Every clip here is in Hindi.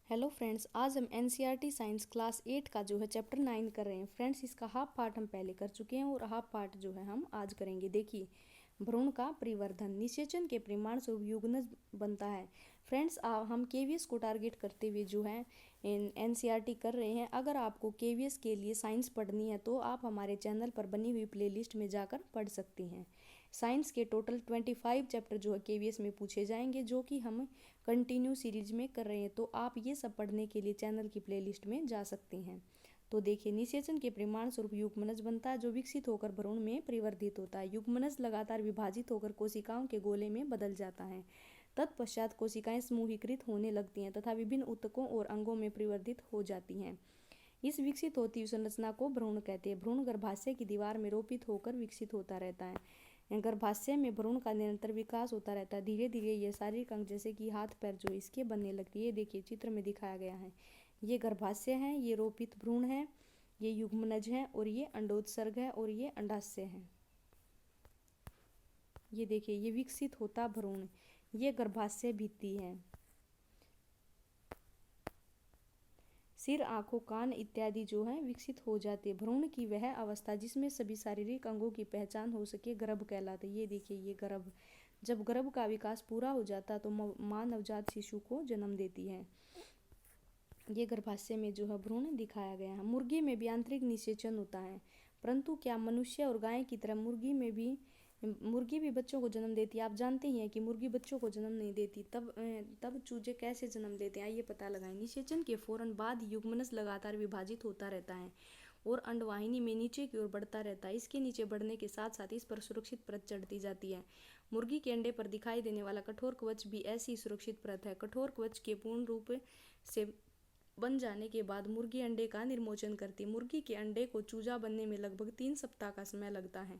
हेलो फ्रेंड्स, आज हम एनसीईआरटी साइंस क्लास 8 का जो है चैप्टर 9 कर रहे हैं। फ्रेंड्स, इसका हाफ पार्ट हम पहले कर चुके हैं और हाफ पार्ट जो है हम आज करेंगे। देखिए, भ्रूण का परिवर्धन निषेचन के परिणाम स्वरूप युग्मनज बनता है। फ्रेंड्स, हम केवीएस को टारगेट करते हुए जो है एनसीईआरटी कर रहे हैं। अगर आपको केवीएस के लिए साइंस पढ़नी है तो आप हमारे चैनल पर बनी हुई प्लेलिस्ट में जाकर पढ़ सकती हैं। साइंस के टोटल 25 चैप्टर जो है केवीएस में पूछे जाएंगे, जो कि हम कंटिन्यू सीरीज में कर रहे हैं। तो आप ये सब पढ़ने के लिए चैनल की प्लेलिस्ट में जा सकते हैं। तो देखिए, निषेचन के परिणाम स्वरूप युग्मनज बनता है, जो विकसित होकर भ्रूण में परिवर्तित होता है। युग्मनज लगातार विभाजित होकर कोशिकाओं के गोले में बदल जाता है। तत्पश्चात कोशिकाएं समूहीकृत होने लगती हैं तथा विभिन्न ऊतकों और अंगों में परिवर्तित हो जाती हैं। इस विकसित होती हुई संरचना को भ्रूण कहते हैं। भ्रूण गर्भाशय की दीवार में रोपित होकर विकसित होता रहता है। गर्भाशय में भ्रूण का निरंतर विकास होता रहता है। धीरे धीरे ये शारीरिक अंग जैसे कि हाथ पैर जो इसके बनने लगती है। ये देखिए, चित्र में दिखाया गया है। ये गर्भाशय है, ये रोपित भ्रूण है, ये युग्मनज है और ये अंडोत्सर्ग है और ये अंडाशय है। ये देखिए, ये विकसित होता भ्रूण, ये गर्भाशय भित्ति है। सिर, आंखों, कान इत्यादि जो है विकसित हो जाते। भ्रूण की वह अवस्था जिसमें सभी शारीरिक अंगों की पहचान हो सके गर्भ कहलाते। ये देखिए, ये गर्भ, जब गर्भ का विकास पूरा हो जाता तो माँ नवजात शिशु को जन्म देती है। ये गर्भाशय में जो है भ्रूण दिखाया गया है। मुर्गी में भी आंतरिक निषेचन होता है, परंतु क्या मनुष्य और गाय की तरह मुर्गी भी बच्चों को जन्म देती है। आप जानते ही हैं कि मुर्गी बच्चों को जन्म नहीं देती। तब चूजे कैसे जन्म देते हैं, आइए पता लगाएं। निषेचन के फौरन बाद युग्मनज लगातार विभाजित होता रहता है और अंडवाहिनी में नीचे की ओर बढ़ता रहता है। इसके नीचे बढ़ने के साथ साथ इस पर सुरक्षित परत चढ़ती जाती है। मुर्गी के अंडे पर दिखाई देने वाला कठोर कवच भी ऐसी सुरक्षित परत है। कठोर कवच के पूर्ण रूप से बन जाने के बाद मुर्गी अंडे का निर्मोचन करती है। मुर्गी के अंडे को चूजा बनने में लगभग 3 सप्ताह का समय लगता है।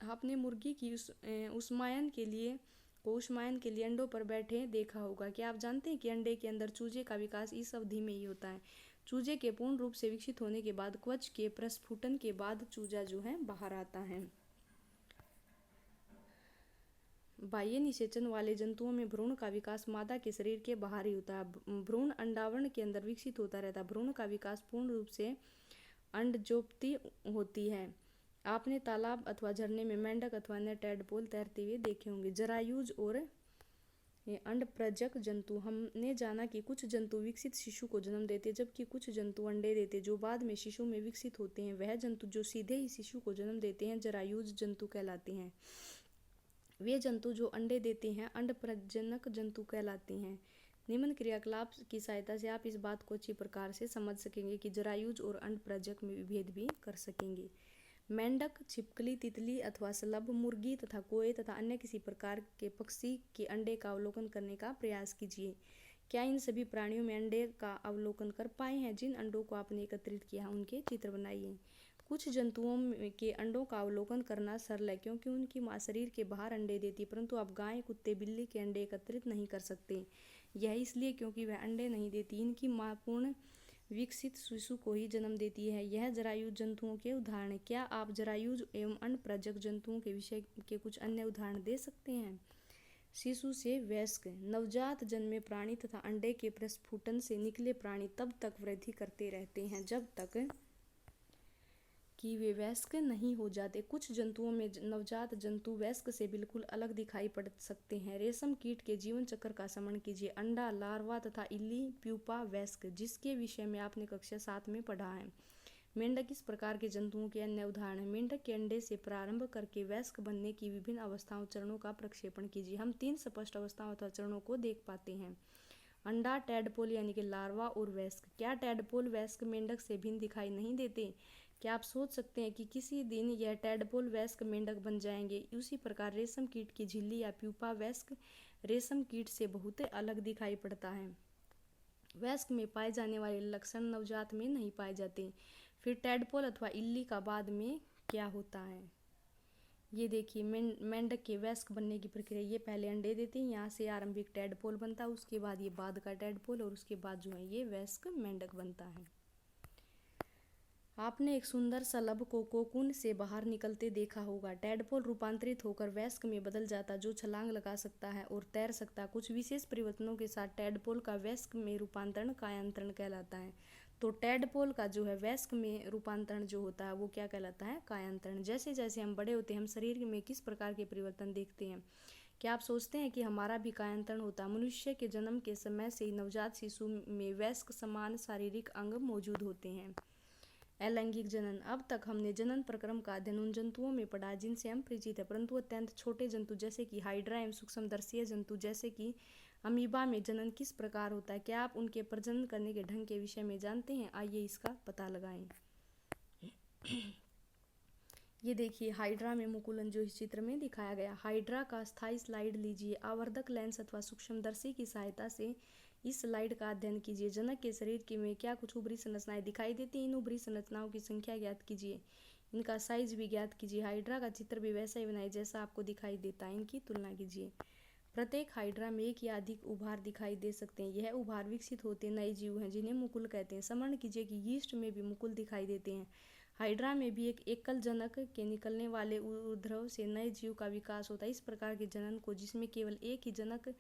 आपने मुर्गी की उष्मायन के लिए अंडों पर बैठे देखा होगा। क्या आप जानते हैं कि अंडे के अंदर चूजे का विकास इस अवधि में ही होता है। चूजे के पूर्ण रूप से विकसित होने के बाद कवच के प्रस्फुटन के बाद चूजा जो है बाहर आता है। बाह्य निषेचन वाले जंतुओं में भ्रूण का विकास मादा के शरीर के बाहर ही होता है। भ्रूण अंडावरण के अंदर विकसित होता रहता है। भ्रूण का विकास पूर्ण रूप से अंडजोपती होती है। आपने तालाब अथवा झरने में मेंढक अथवा अन्य टैडपोल तैरते हुए देखे होंगे। जरायुज और अंडप्रजक जंतु। हमने जाना कि कुछ जंतु विकसित शिशु को जन्म देते, जबकि कुछ जंतु अंडे देते जो बाद में शिशु में विकसित होते हैं। वह जंतु जो सीधे ही शिशु को जन्म देते हैं जरायुज जंतु कहलाते हैं। वे जंतु जो अंडे देते हैं अंडप्रजनक जंतु कहलाते हैं। निम्न क्रियाकलाप की सहायता से आप इस बात को अच्छी प्रकार से समझ सकेंगे कि जरायुज और अंडप्रजक में भेद भी कर सकेंगे। मेंढक, छिपकली, तितली अथवा शलभ, मुर्गी तथा कोए तथा अन्य किसी प्रकार के पक्षी के अंडे का अवलोकन करने का प्रयास कीजिए। क्या इन सभी प्राणियों में अंडे का अवलोकन कर पाए हैं? जिन अंडों को आपने एकत्रित किया उनके चित्र बनाइए। कुछ जंतुओं के अंडों का अवलोकन करना सरल है क्योंकि उनकी माँ शरीर के बाहर अंडे देती, परंतु आप गाय, कुत्ते, बिल्ली के अंडे एकत्रित नहीं कर सकते। यह इसलिए क्योंकि वह अंडे नहीं देती। इनकी माँ पूर्ण विकसित शिशु को ही जन्म देती है। यह जरायुज जंतुओं के उदाहरण है। क्या आप जरायुज एवं अंडप्रजक जंतुओं के विषय के कुछ अन्य उदाहरण दे सकते हैं? शिशु से वयस्क। नवजात जन्मे प्राणी तथा अंडे के प्रस्फुटन से निकले प्राणी तब तक वृद्धि करते रहते हैं जब तक कि वे वयस्क नहीं हो जाते। कुछ जंतुओं में नवजात जंतु वयस्क से बिल्कुल अलग दिखाई पड़ सकते हैं। रेशम कीट के जीवन चक्र का स्मरण कीजिए। अंडा, लार्वा तथा इल्ली, प्यूपा, वयस्क, जिसके विषय में आपने कक्षा 7 में पढ़ा है। मेंढक इस प्रकार के जंतुओं के अन्य उदाहरण हैं। मेंढक के अंडे से प्रारंभ करके वयस्क बनने की विभिन्न अवस्थाओं चरणों का प्रक्षेपण कीजिए। हम 3 स्पष्ट अवस्थाओं अथवा चरणों को देख पाते हैं। अंडा, टैडपोल यानी कि लार्वा और वयस्क। क्या टैडपोल वयस्क मेंढक से भिन्न दिखाई नहीं देते? क्या आप सोच सकते हैं कि किसी दिन यह टैडपोल वयस्क मेंढक बन जाएंगे? उसी प्रकार रेशम कीट की झिल्ली या प्यूपा वयस्क रेशम कीट से बहुत अलग दिखाई पड़ता है। वयस्क में पाए जाने वाले लक्षण नवजात में नहीं पाए जाते। फिर टैडपोल अथवा इल्ली का बाद में क्या होता है? ये देखिए, मेंढक के वयस्क बनने की प्रक्रिया। ये पहले अंडे देते हैं, यहाँ से आरंभिक टैडपोल बनता है, उसके बाद ये बाद का टैडपोल और उसके बाद जो है ये वयस्क मेंढक बनता है। आपने एक सुंदर सलभ को कोकून से बाहर निकलते देखा होगा। टैडपोल रूपांतरित होकर वयस्क में बदल जाता, जो छलांग लगा सकता है और तैर सकता। कुछ विशेष परिवर्तनों के साथ टैडपोल का वयस्क में रूपांतरण कायांतरण कहलाता है। तो टैडपोल का जो है वयस्क में रूपांतरण जो होता है वो क्या कहलाता है? कायांतरण। जैसे जैसे हम बड़े होते हैं, हम शरीर में किस प्रकार के परिवर्तन देखते हैं? क्या आप सोचते हैं कि हमारा भी कायांतरण होता है? मनुष्य के जन्म के समय से ही नवजात शिशु में वयस्क समान शारीरिक अंग मौजूद होते हैं। अलैंगिक जनन। अब तक हमने जनन प्रक्रम का अध्ययन उन जंतुओं में पढ़ा जिनसे हम परिचित हैं, परंतु अत्यंत छोटे जंतु जैसे कि हाइड्रा एवं सूक्ष्मदर्शीय जंतु जैसे कि अमीबा में जनन किस प्रकार होता है? क्या आप उनके प्रजनन करने के ढंग के विषय में जानते हैं? आइए इसका पता लगाएं। ये देखिए हाइड्रा में मुकुलन जो इस चित्र में दिखाया गया। हाइड्रा का स्थायी स्लाइड लीजिए। आवर्धक लेंस अथवा सूक्ष्मदर्शी की सहायता से इस स्लाइड का अध्ययन कीजिए। जनक के शरीर की में क्या कुछ ऊपरी संरचनाएं दिखाई देती हैं? इन ऊपरी संरचनाओं की संख्या ज्ञात कीजिए, इनका साइज भी ज्ञात कीजिए। हाइड्रा का चित्र भी वैसा ही बनाइए जैसा आपको दिखाई देता है। इनकी तुलना कीजिए। प्रत्येक हाइड्रा में एक या अधिक उभार दिखाई दे सकते हैं। यह उभार विकसित होते नए जीव हैं जिन्हें मुकुल कहते हैं। स्मरण कीजिए कि यीस्ट में भी मुकुल दिखाई देते हैं। हाइड्रा में भी एक एकल जनक के निकलने वाले उद्रव से नए जीव का विकास होता है। इस प्रकार के जनन को, जिसमें केवल एक ही जनक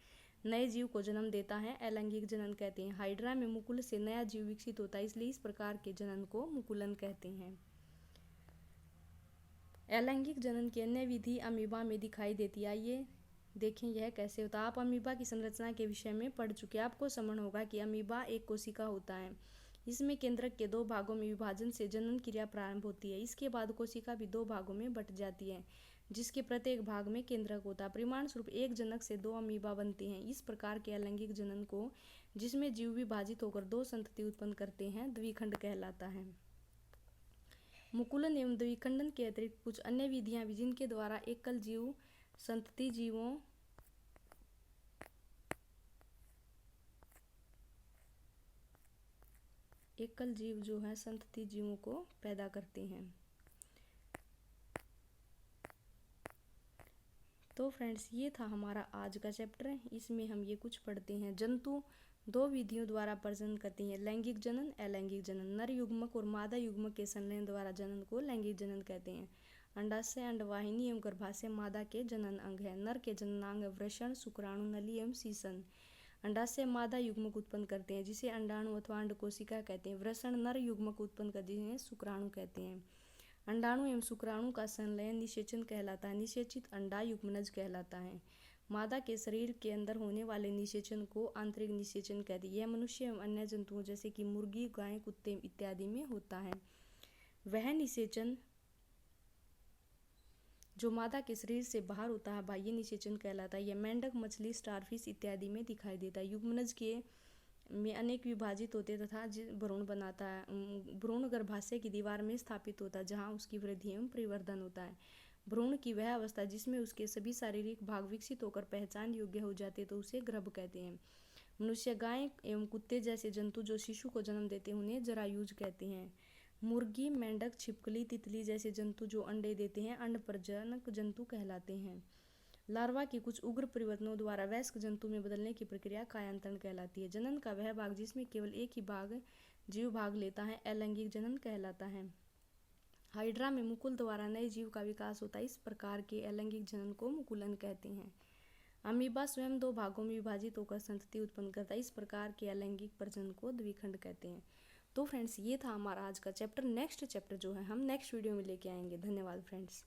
नए जीव को जन्म देता है, अलैंगिक जनन कहते हैं। हाइड्रा में मुकुल से नया जीव विकसित होता है, इसलिए इस प्रकार के जनन को मुकुलन कहते हैं। अलैंगिक जनन की अन्य विधि अमीबा में दिखाई देती है। आइए देखें यह कैसे होता है। आप अमीबा की संरचना के विषय में पढ़ चुके हैं। आपको समझ होगा कि अमीबा एक कोशिका होता है। इसमें केंद्रक के दो भागों में विभाजन से जनन क्रिया प्रारंभ होती है। इसके बाद कोशिका भी दो भागों में बंट जाती है, जिसके प्रत्येक भाग में केंद्रक होता है। परिणाम स्वरूप एक जनक से दो अमीबा बनते हैं। इस प्रकार के अलैंगिक जनन को, जिसमें जीव विभाजित होकर दो संतति उत्पन्न करते हैं, द्विखंड कहलाता है। मुकुलन एवं द्विखंडन के अतिरिक्त कुछ अन्य विधियां भी जिनके द्वारा एकल जीव संतति जीवों एकल जीव जो है संतति जीवों को पैदा करते हैं। तो फ्रेंड्स ये था हमारा आज का चैप्टर। इसमें हम ये कुछ पढ़ते हैं। जंतु दो विधियों द्वारा प्रजनन करते हैं, लैंगिक जनन, अलैंगिक जनन। नर युग्मक और मादा युग्मक के संलयन द्वारा जनन को लैंगिक जनन कहते हैं। अंडाशय, अंडवाहिनी एवं गर्भाशय मादा के जनन अंग है। नर के जननांग वृषण, शुक्राणु, नली एवं सीसन। अंडाशय मादा युग्मक उत्पन्न करते हैं जिसे अंडाणु अथवा अंड कोशिका कहते हैं। वृषण नर युग्मक उत्पन्न करते हैं, शुक्राणु कहते हैं। अंडाणु एवं शुक्राणु का संलयन निषेचन कहलाता है। निषेचित अंडा युग्मनज कहलाता है। मादा के शरीर के अंदर होने वाले निषेचन को आंतरिक निषेचन कहते हैं। यह मनुष्य एवं अन्य जंतुओं जैसे कि मुर्गी, गाय, कुत्ते इत्यादि में होता है। वह निषेचन जो मादा के शरीर से बाहर होता है बाह्य निषेचन कहलाता है। यह मेंढक, मछली, स्टारफिश इत्यादि में दिखाई देता है। युग्मनज के में अनेक विभाजित होते तथा भ्रूण बनाता है। भ्रूण गर्भाशय की दीवार में स्थापित होता है जहाँ उसकी वृद्धि एवं परिवर्धन होता है। भ्रूण की वह अवस्था जिसमें उसके सभी शारीरिक भाग विकसित होकर पहचान योग्य हो जाते तो उसे गर्भ कहते हैं। मनुष्य, गाय एवं कुत्ते जैसे जंतु जो शिशु को जन्म देते हैं उन्हें जरायुज कहते हैं। मुर्गी, मेंढक, छिपकली, तितली जैसे जंतु जो अंडे देते हैं अंड प्रजनक जंतु कहलाते हैं। लार्वा की कुछ उग्र परिवर्तनों द्वारा वयस्क जंतु में बदलने की प्रक्रिया कायांतरण कहलाती है। जनन का वह भाग जिसमें केवल एक ही भाग जीव भाग लेता है अलैंगिक जनन कहलाता है। हाइड्रा में मुकुल द्वारा नए जीव का विकास होता है। इस प्रकार के अलैंगिक जनन को मुकुलन कहते हैं। अमीबा स्वयं दो भागों में विभाजित होकर संतति उत्पन्न करता है। इस प्रकार के अलैंगिक प्रजनन को द्विखंड कहते हैं। तो फ्रेंड्स ये था हमारा आज का चैप्टर। नेक्स्ट चैप्टर जो है हम नेक्स्ट वीडियो में लेके आएंगे। धन्यवाद फ्रेंड्स।